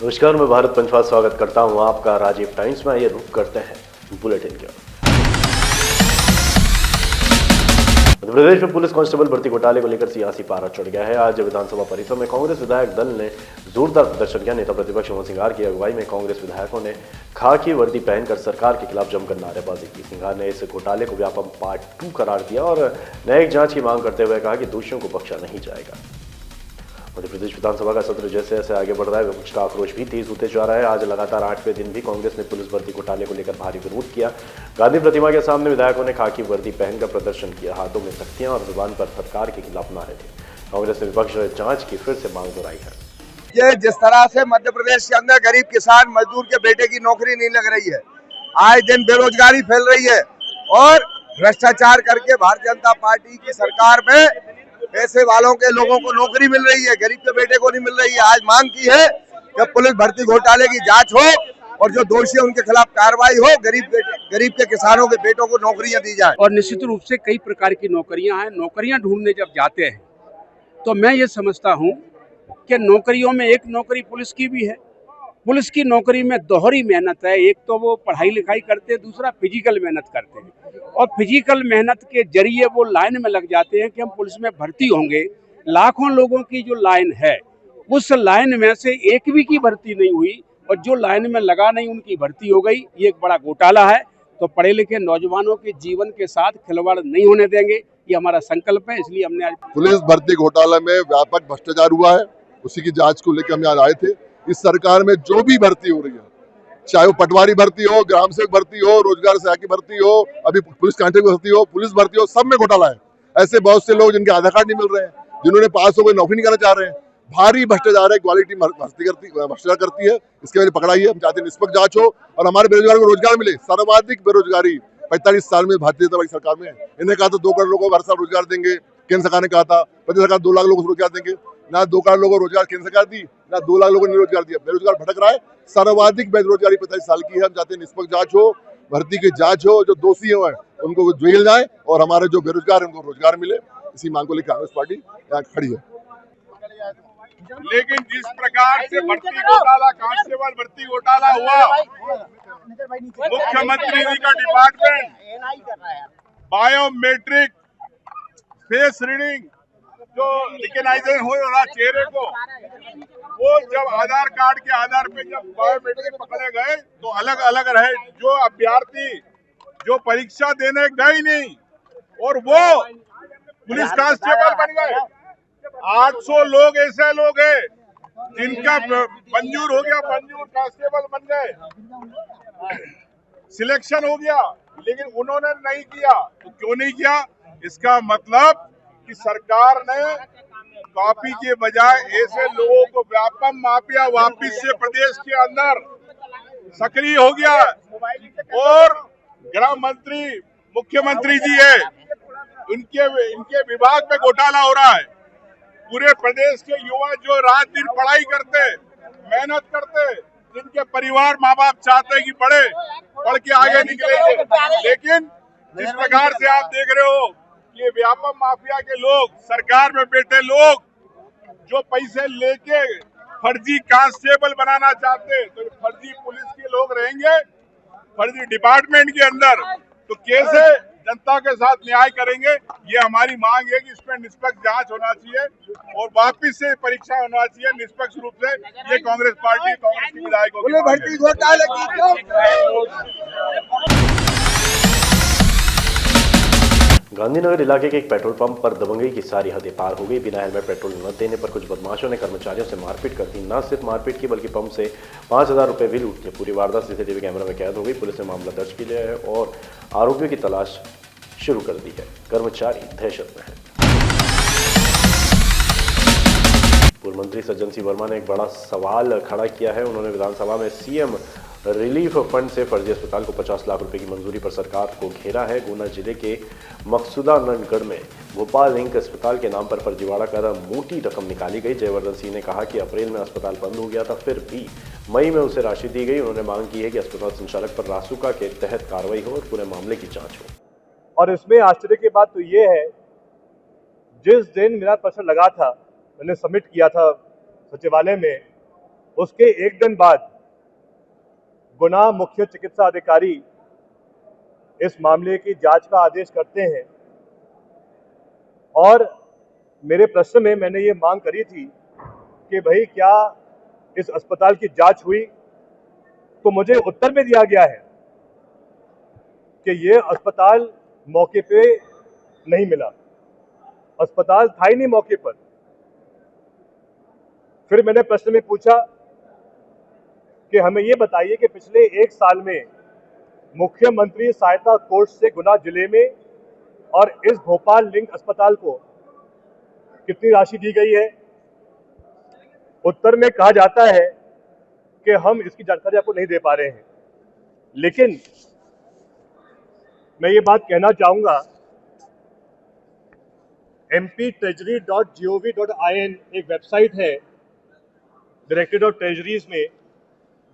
नमस्कार, मैं भारत पंचवाद स्वागत करता हूं आपका राजीव टाइम्स में। ये रुक करते हैं बुलेटिन की ओर। मध्य प्रदेश में पुलिस कांस्टेबल भर्ती घोटाले को लेकर सियासी पारा चढ़ गया है। आज विधानसभा परिसर में कांग्रेस विधायक दल ने जोरदार प्रदर्शन किया। नेता प्रतिपक्ष मोहन सिंघार की अगुवाई में कांग्रेस विधायकों ने खाकी वर्दी पहनकर सरकार के खिलाफ जमकर नारेबाजी की। सिंघार ने इस घोटाले को व्यापम पार्ट 2 करार दिया और न्यायिक जांच की मांग करते हुए कहा कि दोषियों को बख्शा नहीं जाएगा। मध्य प्रदेश विधानसभा का सत्र जैसे जैसे आगे बढ़ रहा है, विपक्ष का आक्रोश भी तेज होते जा रहा है। आज लगातार 8वें दिन भी कांग्रेस ने पुलिस भर्ती घोटाले को लेकर भारी विरोध किया। गांधी प्रतिमा के सामने विधायकों ने खाकी वर्दी पहनकर प्रदर्शन किया। हाथों में तख्तियां और जुबान पर सरकार के खिलाफ नारे थे। कांग्रेस ने विपक्ष जांच की फिर से मांग दोहराई है। ये जिस तरह से मध्य प्रदेश के अंदर गरीब किसान मजदूर के बेटे की नौकरी नहीं लग रही है, आए दिन बेरोजगारी फैल रही है और भ्रष्टाचार करके भारतीय जनता पार्टी की सरकार में पैसे वालों के लोगों को नौकरी मिल रही है, गरीब के बेटे को नहीं मिल रही है। आज मांग की है कि पुलिस भर्ती घोटाले की जांच हो और जो दोषी है उनके खिलाफ कार्रवाई हो, गरीब के किसानों के बेटों को नौकरियां दी जाए। और निश्चित रूप से कई प्रकार की नौकरियां हैं। नौकरियां ढूंढने जब जाते हैं तो मैं ये समझता हूं कि नौकरियों में एक नौकरी पुलिस की भी है। पुलिस की नौकरी में दोहरी मेहनत है। एक तो वो पढ़ाई लिखाई करते हैं, दूसरा फिजिकल मेहनत करते हैं और फिजिकल मेहनत के जरिए वो लाइन में लग जाते हैं कि हम पुलिस में भर्ती होंगे। लाखों लोगों की जो लाइन है, उस लाइन में से एक भी की भर्ती नहीं हुई और जो लाइन में लगा नहीं उनकी भर्ती हो गई। ये एक बड़ा घोटाला है। तो पढ़े लिखे नौजवानों के जीवन के साथ खिलवाड़ नहीं होने देंगे, ये हमारा संकल्प है। इसलिए हमने आज पुलिस भर्ती घोटाला में व्यापक भ्रष्टाचार हुआ है, उसी की जांच को लेकर हम यहाँ आए थे। इस सरकार में जो भी भर्ती हो रही है, चाहे वो पटवारी भर्ती हो, ग्राम सेवक भर्ती हो, रोजगार सहायक की भर्ती हो, अभी पुलिस कांस्टेबल भर्ती हो, पुलिस भर्ती हो, सब में घोटाला है। ऐसे बहुत से लोग जिनके आधार कार्ड नहीं मिल रहे हैं, जिन्होंने पास हो गए नौकरी नहीं करना चाह रहे हैं। भारी भ्रष्टाचार है, क्वालिटी भ्रष्टाचार करती है। इसके वजह पकड़ाई है। हम चाहते हैं निष्पक्ष जांच हो और हमारे बेरोजगारों को रोजगार मिले। सर्वाधिक बेरोजगारी 45 साल में भारतीय जनता पार्टी सरकार में है। इन्हें कहा था 2 करोड़ लोगों को हर साल रोजगार देंगे, केंद्र सरकार ने कहा था। प्रदेश सरकार 2 लाख लोगों को रोजगार देंगे। ना 2 करोड़ लोगों को रोजगार केंद्र सरकार दी, ना 2 लाख लोगों ने रोजगार दिया। बेरोजगार भटक रहा है। सर्वाधिक बेरोजगारी 45 साल की है। हम चाहते हैं निष्पक्ष जांच हो, भर्ती की जांच हो, जो दोषी है उनको जेल जाए और हमारे जो बेरोजगार है उनको रोजगार मिले। इसी मांग को लेकर कांग्रेस पार्टी यहाँ खड़ी है। लेकिन जिस प्रकार से भर्ती घोटाला, कांस्टेबल भर्ती घोटाला हुआ, मुख्यमंत्री जी का डिपार्टमेंट बायोमेट्रिक फेस रीडिंग जो रिकग्नाइजेशन हो रहा चेहरे को, वो जब आधार कार्ड के आधार पे जब बायोमेट्रिक पकड़े गए तो अलग अलग रहे। जो अभ्यर्थी जो परीक्षा देने गए नहीं और वो पुलिस कांस्टेबल बन गए। 800 लोग ऐसे लोग हैं जिनका मंजूर हो गया, मंजूर कांस्टेबल बन गए, सिलेक्शन हो गया, लेकिन उन्होंने नहीं किया। तो क्यों नहीं किया? इसका मतलब कि सरकार ने कॉपी के बजाय ऐसे लोगों को व्यापक माफिया वापिस से प्रदेश के अंदर सक्रिय हो गया। और गृह मंत्री मुख्यमंत्री जी है, इनके विभाग में घोटाला हो रहा है। पूरे प्रदेश के युवा जो रात दिन पढ़ाई करते, मेहनत करते, जिनके परिवार माँ बाप चाहते कि पढ़ के आगे निकलेंगे, लेकिन जिस प्रकार से आप देख रहे हो ये व्यापक माफिया के लोग, सरकार में बैठे लोग जो पैसे लेके फर्जी कांस्टेबल बनाना चाहते, तो फर्जी पुलिस के लोग रहेंगे फर्जी डिपार्टमेंट के अंदर, तो कैसे जनता के साथ न्याय करेंगे? ये हमारी मांग है कि इसमें निष्पक्ष जांच होना चाहिए और वापिस से परीक्षा होना चाहिए निष्पक्ष रूप से। ये कांग्रेस पार्टी, कांग्रेस के विधायकों की भर्ती घोटाले गांधीनगर इलाके के एक पेट्रोल पंप पर दबंगई की सारी हदें पार हो गई। बिना हेलमेट पेट्रोल न देने पर कुछ बदमाशों ने कर्मचारियों से मारपीट कर दी। न सिर्फ मारपीट की बल्कि पंप से 5000 रुपये भी लूट लिए। पूरी वारदात सीसीटीवी कैमरा में कैद हो गई। पुलिस ने मामला दर्ज कर लिया है और आरोपियों की तलाश शुरू कर दी है। कर्मचारी दहशत में है। पूर्व मंत्री सज्जन सिंह वर्मा ने एक बड़ा सवाल खड़ा किया है। उन्होंने विधानसभा में सीएम रिलीफ फंड से फर्जी अस्पताल को 50 लाख रुपए की मंजूरी पर सरकार को घेरा है। गुना जिले के मकसूदानंदगढ़ में भोपाल लिंक अस्पताल के नाम पर फर्जीवाड़ा कर मोटी रकम निकाली गई। जयवर्धन सिंह ने कहा कि अप्रैल में अस्पताल बंद हो गया था, फिर भी मई में उसे राशि दी गई। उन्होंने मांग की है कि अस्पताल संचालक पर रासुका के तहत कार्रवाई हो और पूरे मामले की जांच हो। और इसमें आश्चर्य की बात तो ये है, जिस दिन मेरा पर्चा लगा था, मैंने सबमिट किया था सचिवालय में, उसके एक दिन बाद गुना मुख्य चिकित्सा अधिकारी इस मामले की जांच का आदेश करते हैं और मेरे प्रश्न में मैंने ये मांग करी थी कि भाई क्या इस अस्पताल की जांच हुई, तो मुझे उत्तर में दिया गया है कि ये अस्पताल मौके पे नहीं मिला, अस्पताल था ही नहीं मौके पर। फिर मैंने प्रश्न में पूछा कि हमें ये बताइए कि पिछले एक साल में मुख्यमंत्री सहायता कोष से गुना जिले में और इस भोपाल लिंक अस्पताल को कितनी राशि दी गई है। उत्तर में कहा जाता है कि हम इसकी जानकारी आपको नहीं दे पा रहे हैं, लेकिन मैं ये बात कहना चाहूंगा, mp.treasury.gov.in एक वेबसाइट है डायरेक्टरेट ऑफ ट्रेजरीज में,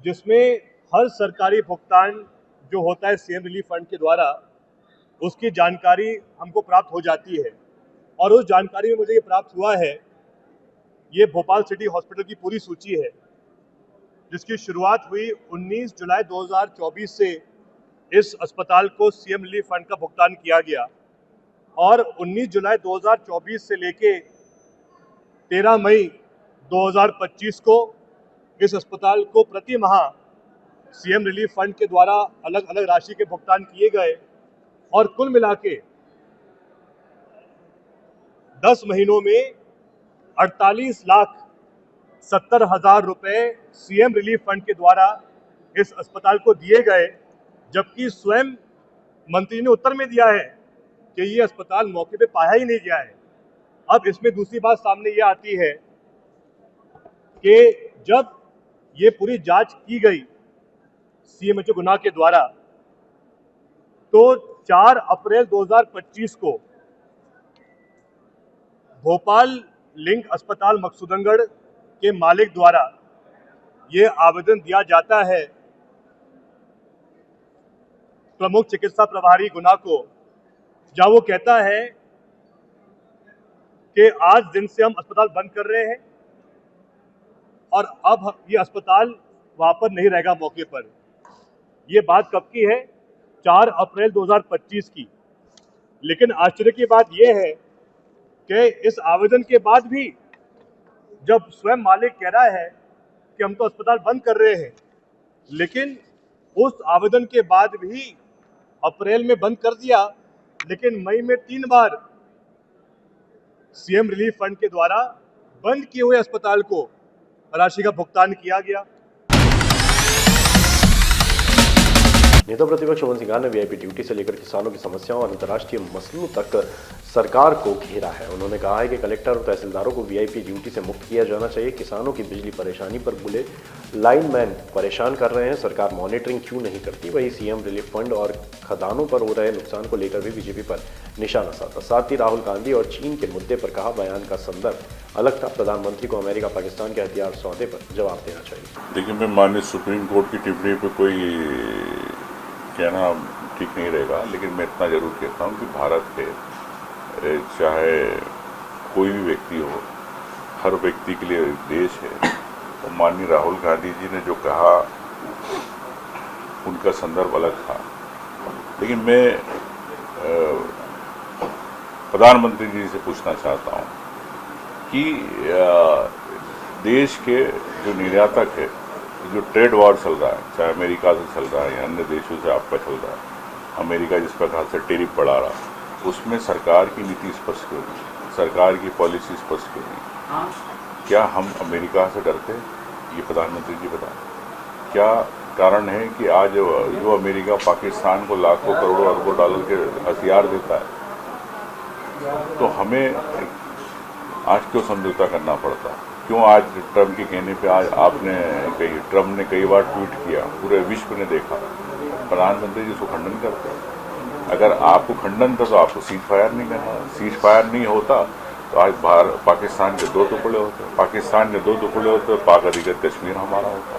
जिसमें हर सरकारी भुगतान जो होता है सीएम रिलीफ फंड के द्वारा उसकी जानकारी हमको प्राप्त हो जाती है। और उस जानकारी में मुझे ये प्राप्त हुआ है, ये भोपाल सिटी हॉस्पिटल की पूरी सूची है जिसकी शुरुआत हुई 19 जुलाई 2024 से इस अस्पताल को सीएम रिलीफ फंड का भुगतान किया गया और 19 जुलाई 2024 से लेके 13 मई 2025 को इस अस्पताल को प्रति माह सीएम रिलीफ फंड के द्वारा अलग अलग राशि के भुगतान किए गए और कुल मिला के 10 महीनों में 48,70,000 रुपए सीएम रिलीफ फंड के द्वारा इस अस्पताल को दिए गए, जबकि स्वयं मंत्री ने उत्तर में दिया है कि ये अस्पताल मौके पे पाया ही नहीं गया है। अब इसमें दूसरी बात सामने ये आती है कि जब ये पूरी जांच की गई सीएमएचओ गुना के द्वारा, तो 4 अप्रैल 2025 को भोपाल लिंक अस्पताल मकसूदनगढ़ के मालिक द्वारा ये आवेदन दिया जाता है प्रमुख चिकित्सा प्रभारी गुना को, जहां वो कहता है कि आज दिन से हम अस्पताल बंद कर रहे हैं और अब ये अस्पताल वहां पर नहीं रहेगा मौके पर। ये बात कब की है? 4 अप्रैल 2025 की। लेकिन आश्चर्य की बात यह है कि इस आवेदन के बाद भी जब स्वयं मालिक कह रहा है कि हम तो अस्पताल बंद कर रहे हैं, लेकिन उस आवेदन के बाद भी अप्रैल में बंद कर दिया, लेकिन मई में 3 बार सीएम रिलीफ फंड के द्वारा बंद किए हुए अस्पताल को राशि का भुगतान किया गया। नेता प्रतिपक्ष मोहन सिंघार ने वीआईपी ड्यूटी से लेकर किसानों की समस्याओं और अंतर्राष्ट्रीय मसलों तक सरकार को घेरा है। उन्होंने कहा है कि कलेक्टर और तहसीलदारों को वीआईपी ड्यूटी से मुक्त किया जाना चाहिए। किसानों की बिजली परेशानी पर बुले लाइनमैन परेशान कर रहे हैं, सरकार मॉनिटरिंग क्यों नहीं करती। वहीं सीएम रिलीफ फंड और खदानों पर हो रहे नुकसान को लेकर भी बीजेपी पर निशाना साधा। साथ ही राहुल गांधी और चीन के मुद्दे पर कहा, बयान का संदर्भ अलग था, प्रधानमंत्री को अमेरिका पाकिस्तान के हथियार सौदे पर जवाब देना चाहिए। देखिए, मैं माननीय सुप्रीम कोर्ट की टिप्पणी पर कोई कहना ठीक नहीं रहेगा, लेकिन मैं इतना जरूर कहता हूँ कि भारत पे चाहे कोई भी व्यक्ति हो, हर व्यक्ति के लिए देश है। और माननीय राहुल गांधी जी ने जो कहा उनका संदर्भ अलग था, लेकिन मैं प्रधानमंत्री जी से पूछना चाहता हूँ कि देश के जो निर्यातक है, जो ट्रेड वॉर चल रहा है, चाहे अमेरिका से चल रहा है या अन्य देशों से आपका चल रहा है, अमेरिका जिस प्रकार से टैरिफ बढ़ा रहा, उसमें सरकार की नीति स्पष्ट क्यों नहीं, सरकार की पॉलिसी स्पष्ट क्यों नहीं? क्या हम अमेरिका से डरते हैं? ये प्रधानमंत्री जी बताएं। क्या कारण है कि आज जो अमेरिका पाकिस्तान को लाखों करोड़ों अरबों डॉलर के हथियार देता है, तो हमें आज क्यों समझौता करना पड़ता है? क्यों आज ट्रम्प के कहने पे आज ट्रम्प ने कई बार ट्वीट किया, पूरे विश्व ने देखा, प्रधानमंत्री जी उसको खंडन करते हैं। अगर आपको खंडन था तो आपको सीज फायर नहीं करना, सीज फायर नहीं होता तो आज पाकिस्तान के 2 टुकड़े होते, पाकिस्तान के 2 टुकड़े होते, पाक अधिकृत कश्मीर हमारा होता।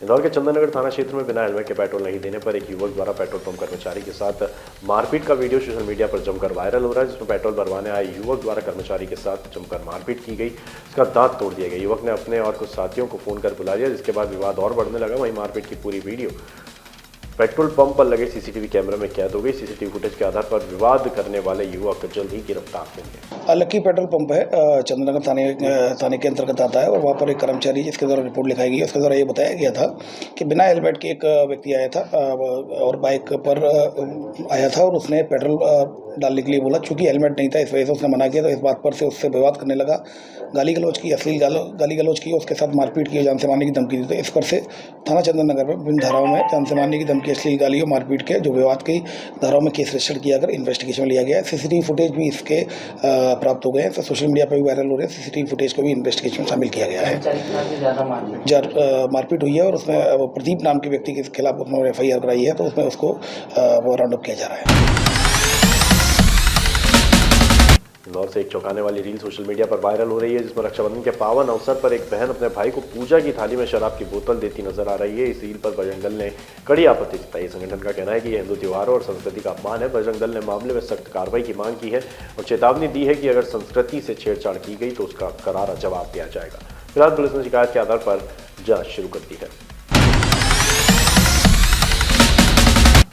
इंदौर के चंदननगर थाना क्षेत्र में बिना हेलमेट के पेट्रोल नहीं देने पर एक युवक द्वारा पेट्रोल पंप कर्मचारी के साथ मारपीट का वीडियो सोशल मीडिया पर जमकर वायरल हो रहा है, जिसमें पेट्रोल भरवाने आए युवक द्वारा कर्मचारी के साथ जमकर मारपीट की गई। इसका दांत तोड़ दिया गया। युवक ने अपने और कुछ साथियों को फोन कर बुला दिया, जिसके बाद विवाद और बढ़ने लगा। वहीं मारपीट की पूरी वीडियो पेट्रोल पंप पर लगे सीसीटीवी कैमरे में कैद हो गई। सीसीटीवी फुटेज के आधार पर विवाद करने वाले युवक जल्द ही गिरफ्तार होंगे। लक्की पेट्रोल पंप है, चंदननगर थाने के अंतर्गत आता है और वहाँ पर एक कर्मचारी जिसके द्वारा रिपोर्ट लिखाई गई, उसके द्वारा ये बताया गया था कि बिना हेलमेट के एक व्यक्ति आया था और बाइक पर आया था और उसने पेट्रोल डालने के लिए बोला। चूँकि हेलमेट नहीं था इस वजह से उसने मना किया, तो इस बात पर से उससे विवाद करने लगा, गाली गलौज की, अश्लील गाली गलौज की, उसके साथ मारपीट की, जान से मारने की धमकी दी। तो इस पर से थाना चंदननगर में विभिन्न धाराओं में जान से मारने की धमकी, अश्लील गाली और मारपीट के जो विवाद की धाराओं में केस रजिस्टर किया कर इन्वेस्टिगेशन में लिया गया है। सीसीटीवी फुटेज भी इसके प्राप्त हो गए हैं, तो सोशल मीडिया पर भी वायरल हो रहे हैं। सीसीटीवी फुटेज को भी इन्वेस्टिगेशन में शामिल किया गया है। मारपीट हुई है और उसमें प्रदीप नाम के व्यक्ति के खिलाफ उन्होंने FIR कराई है, तो उसमें उसको राउंड अप किया जा रहा है। इंदौर से एक चौंकाने वाली रील सोशल मीडिया पर वायरल हो रही है, जिसमें रक्षाबंधन के पावन अवसर पर एक बहन अपने भाई को पूजा की थाली में शराब की बोतल देती नजर आ रही है। इस रील पर बजरंग दल ने कड़ी आपत्ति जताई। संगठन का कहना है कि यह हिंदू त्योहारों और संस्कृति का अपमान है। बजरंग दल ने मामले में सख्त कार्रवाई की मांग की है और चेतावनी दी है कि अगर संस्कृति से छेड़छाड़ की गई तो उसका करारा जवाब दिया जाएगा। फिलहाल पुलिस ने शिकायत के आधार पर जांच शुरू कर दी है।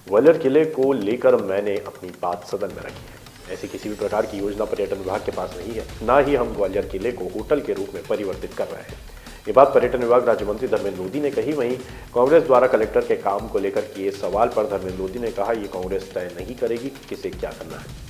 ग्वालियर किले को लेकर मैंने अपनी बात सदन में रखी है। ऐसी किसी भी प्रकार की योजना पर्यटन विभाग के पास नहीं है, ना ही हम ग्वालियर किले को होटल के रूप में परिवर्तित कर रहे हैं। ये बात पर्यटन विभाग राज्य मंत्री धर्मेंद्र लोधी ने कही। वहीं कांग्रेस द्वारा कलेक्टर के काम को लेकर किए सवाल पर धर्मेंद्र लोधी ने कहा, ये कांग्रेस तय नहीं करेगी किसे क्या करना है।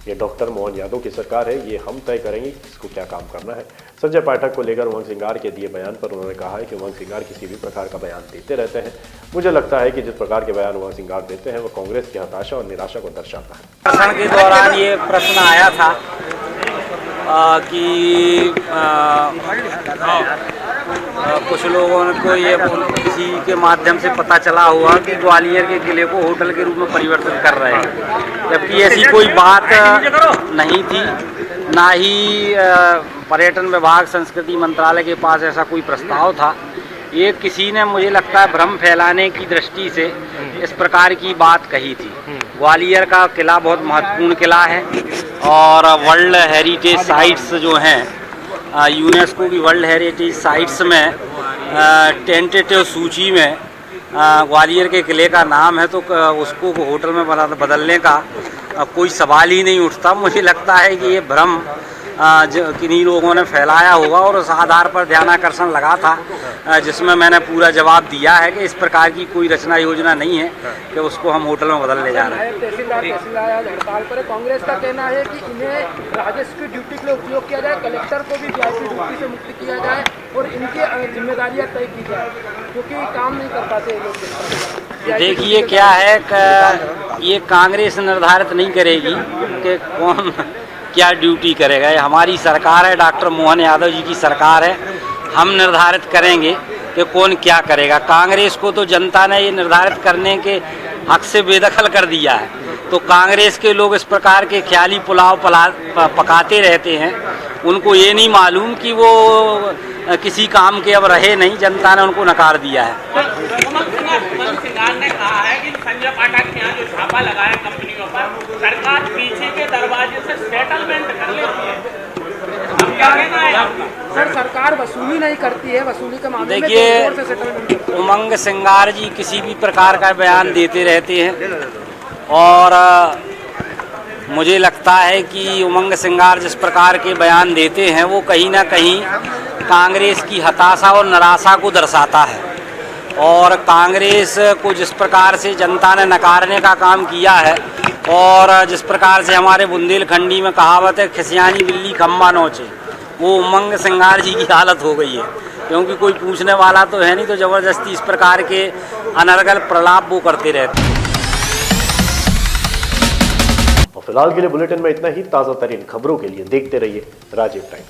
ये डॉक्टर मोहन यादव की सरकार है, ये हम तय करेंगे किसको क्या काम करना है। संजय पाठक को लेकर उमंग सिंगार के दिए बयान पर उन्होंने कहा है कि उमंग सिंगार किसी भी प्रकार का बयान देते रहते हैं। मुझे लगता है कि जिस प्रकार के बयान उमंग सिंगार देते हैं वो कांग्रेस की हताशा और निराशा को दर्शाता है। भाषण के दौरान ये प्रश्न आया था कि कुछ लोगों को ये किसी के माध्यम से पता चला हुआ कि ग्वालियर के किले को होटल के रूप में परिवर्तित कर रहे हैं, जबकि ऐसी कोई बात नहीं थी। ना ही पर्यटन विभाग संस्कृति मंत्रालय के पास ऐसा कोई प्रस्ताव था। ये किसी ने, मुझे लगता है, भ्रम फैलाने की दृष्टि से इस प्रकार की बात कही थी। ग्वालियर का किला बहुत महत्वपूर्ण किला है और वर्ल्ड हेरिटेज साइट्स जो हैं, यूनेस्को की वर्ल्ड हेरिटेज साइट्स में टेंटेटिव सूची में ग्वालियर के किले का नाम है, तो उसको होटल में बदलने का कोई सवाल ही नहीं उठता। मुझे लगता है कि ये भ्रम किन्हीं लोगों ने फैलाया होगा और उस आधार पर ध्यानाकर्षण लगा था, जिसमें मैंने पूरा जवाब दिया है कि इस प्रकार की कोई रचना योजना नहीं है कि उसको हम होटल में बदलने जा रहे हैं। तहसीलदार हड़ताल पर कांग्रेस का कहना है कि इन्हें राजस्व की ड्यूटी के लिए उपयोग किया जाए, कलेक्टर को भी VIP ड्यूटी से मुक्त किया जाए और इनकी जिम्मेदारियां तय की जाए, क्योंकि काम नहीं कर पाते लोग। देखिए क्या है कि ये कांग्रेस निर्धारित नहीं करेगी कि कौन क्या ड्यूटी करेगा। ये हमारी सरकार है, डॉक्टर मोहन यादव जी की सरकार है। हम निर्धारित करेंगे कि कौन क्या करेगा। कांग्रेस को तो जनता ने ये निर्धारित करने के हक से बेदखल कर दिया है, तो कांग्रेस के लोग इस प्रकार के ख्याली पुलाव पकाते रहते हैं। उनको ये नहीं मालूम कि वो किसी काम के अब रहे नहीं, जनता ने उनको नकार दिया है। ने कहा है कि संजय पाठक के यहाँ जो छापा लगाया कंपनियों पर, सरकार पीछे के दरवाजे से सेटलमेंट कर लेती है। क्या कहना है आपका? सर, सरकार वसूली नहीं करती है, वसूली के मामले में देखिए, उमंग सिंगार जी किसी भी प्रकार का बयान देते रहते हैं और मुझे लगता है कि उमंग सिंगार जिस प्रकार के बयान देते हैं वो कहीं ना कहीं कांग्रेस की हताशा और निराशा को दर्शाता है। और कांग्रेस को जिस प्रकार से जनता ने नकारने का काम किया है और जिस प्रकार से हमारे बुंदेलखंडी में कहावत है, खिसियानी बिल्ली खम्बा नोचे, वो उमंग सिंगार जी की हालत हो गई है। क्योंकि कोई पूछने वाला तो है नहीं, तो ज़बरदस्ती इस प्रकार के अनर्गल प्रलाप वो करते रहते हैं। और फिलहाल के लिए बुलेटिन में इतना ही। ताज़ा तरीन खबरों के लिए देखते रहिए राजीव टाइम्स।